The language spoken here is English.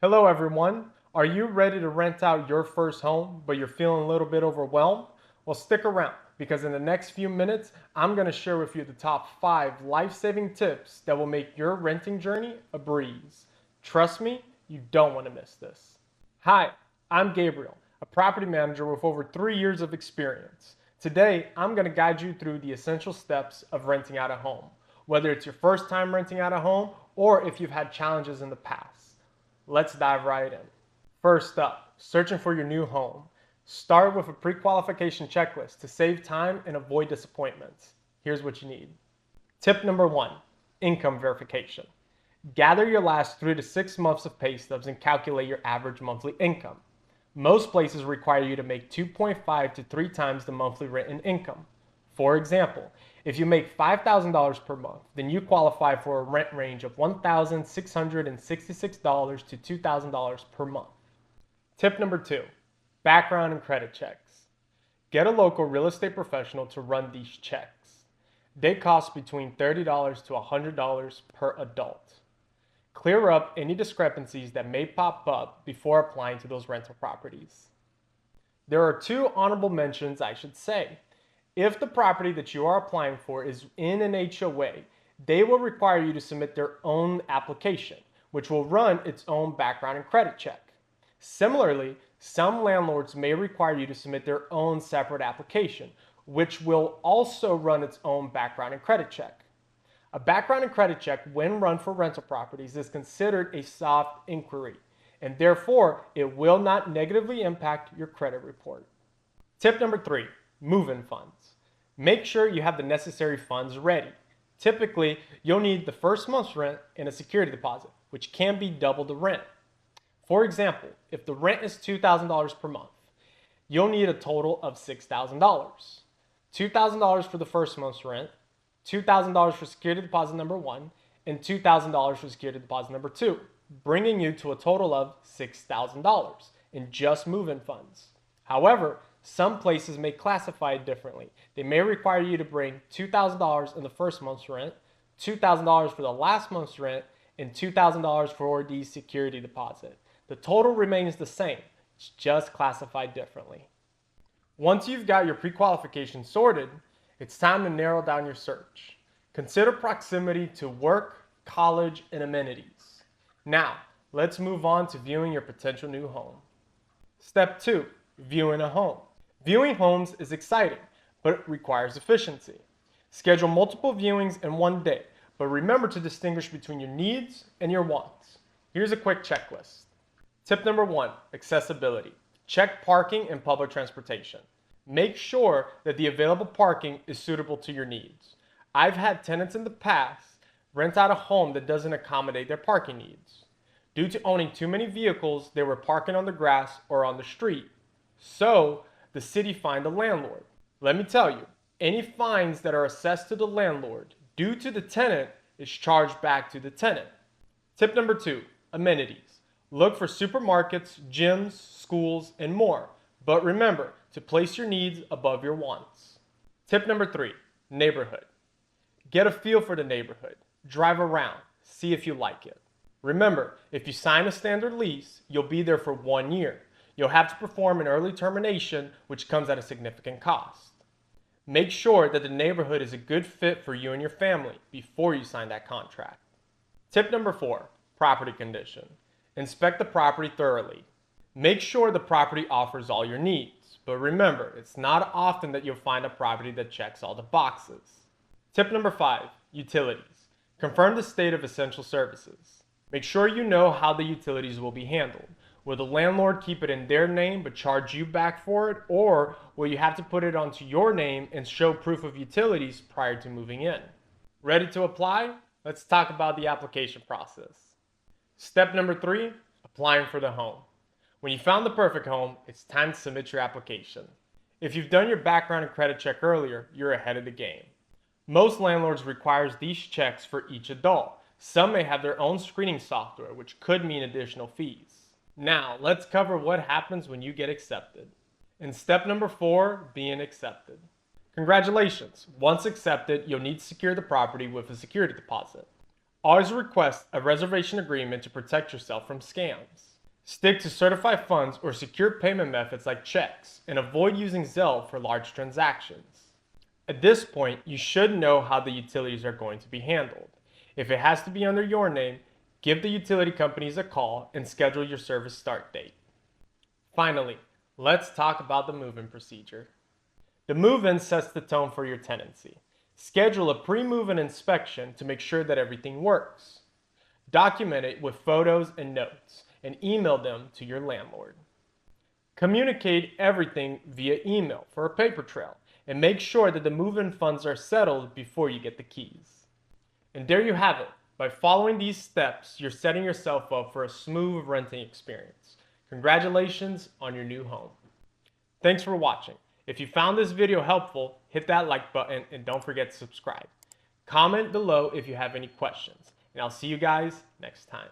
Hello everyone. Are you ready to rent out your first home, but you're feeling a little bit overwhelmed? Well, stick around because in the next few minutes, I'm going to share with you the top 5 life-saving tips that will make your renting journey a breeze. Trust me, you don't want to miss this. Hi, I'm Gabriel, a property manager with over 3 years of experience. Today, I'm going to guide you through the essential steps of renting out a home, whether it's your first time renting out a home or if you've had challenges in the past. Let's dive right in. First up, searching for your new home. Start with a pre-qualification checklist to save time and avoid disappointments. Here's what you need. Tip number 1, income verification. Gather your last 3 to 6 months of pay stubs and calculate your average monthly income. Most places require you to make 2.5 to 3 times the monthly rent in income. For example, if you make $5,000 per month, then you qualify for a rent range of $1,666 to $2,000 per month. Tip number 2, background and credit checks. Get a local real estate professional to run these checks. They cost between $30 to $100 per adult. Clear up any discrepancies that may pop up before applying to those rental properties. There are 2 honorable mentions I should say. If the property that you are applying for is in an HOA, they will require you to submit their own application, which will run its own background and credit check. Similarly, some landlords may require you to submit their own separate application, which will also run its own background and credit check. A background and credit check, when run for rental properties, is considered a soft inquiry, and therefore it will not negatively impact your credit report. Tip number 3, move-in funds. Make sure you have the necessary funds ready. Typically, you'll need the first month's rent and a security deposit, which can be double the rent. For example, if the rent is $2,000 per month, you'll need a total of $6,000. $2,000 for the first month's rent, $2,000 for security deposit number 1, and $2,000 for security deposit number 2, bringing you to a total of $6,000 in just move-in funds. However, some places may classify it differently. They may require you to bring $2,000 in the first month's rent, $2,000 for the last month's rent, and $2,000 for the security deposit. The total remains the same, it's just classified differently. Once you've got your pre-qualification sorted, it's time to narrow down your search. Consider proximity to work, college, and amenities. Now, let's move on to viewing your potential new home. Step 2, viewing a home. Viewing homes is exciting, but it requires efficiency. Schedule multiple viewings in one day, but remember to distinguish between your needs and your wants. Here's a quick checklist. Tip number 1, accessibility. Check parking and public transportation. Make sure that the available parking is suitable to your needs. I've had tenants in the past rent out a home that doesn't accommodate their parking needs. Due to owning too many vehicles, they were parking on the grass or on the street. So, the city fined the landlord. Let me tell you, any fines that are assessed to the landlord due to the tenant is charged back to the tenant. Tip number 2, amenities. Look for supermarkets, gyms, schools, and more. But remember to place your needs above your wants. Tip number 3, neighborhood. Get a feel for the neighborhood. Drive around. See if you like it. Remember, if you sign a standard lease, you'll be there for 1 year. You'll have to perform an early termination, which comes at a significant cost. Make sure that the neighborhood is a good fit for you and your family before you sign that contract. Tip number 4, property condition. Inspect the property thoroughly. Make sure the property offers all your needs, but remember, it's not often that you'll find a property that checks all the boxes. Tip number 5, utilities. Confirm the state of essential services. Make sure you know how the utilities will be handled. Will the landlord keep it in their name but charge you back for it, or will you have to put it onto your name and show proof of utilities prior to moving in? Ready to apply? Let's talk about the application process. Step number 3, applying for the home. When you found the perfect home, it's time to submit your application. If you've done your background and credit check earlier, you're ahead of the game. Most landlords require these checks for each adult. Some may have their own screening software, which could mean additional fees. Now, let's cover what happens when you get accepted. In step number 4, being accepted. Congratulations! Once accepted, you'll need to secure the property with a security deposit. Always request a reservation agreement to protect yourself from scams. Stick to certified funds or secure payment methods like checks, and avoid using Zelle for large transactions. At this point, you should know how the utilities are going to be handled. If it has to be under your name, give the utility companies a call and schedule your service start date. Finally, let's talk about the move-in procedure. The move-in sets the tone for your tenancy. Schedule a pre-move-in inspection to make sure that everything works. Document it with photos and notes and email them to your landlord. Communicate everything via email for a paper trail and make sure that the move-in funds are settled before you get the keys. And there you have it. By following these steps, you're setting yourself up for a smooth renting experience. Congratulations on your new home. Thanks for watching. If you found this video helpful, hit that like button and don't forget to subscribe. Comment below if you have any questions, and I'll see you guys next time.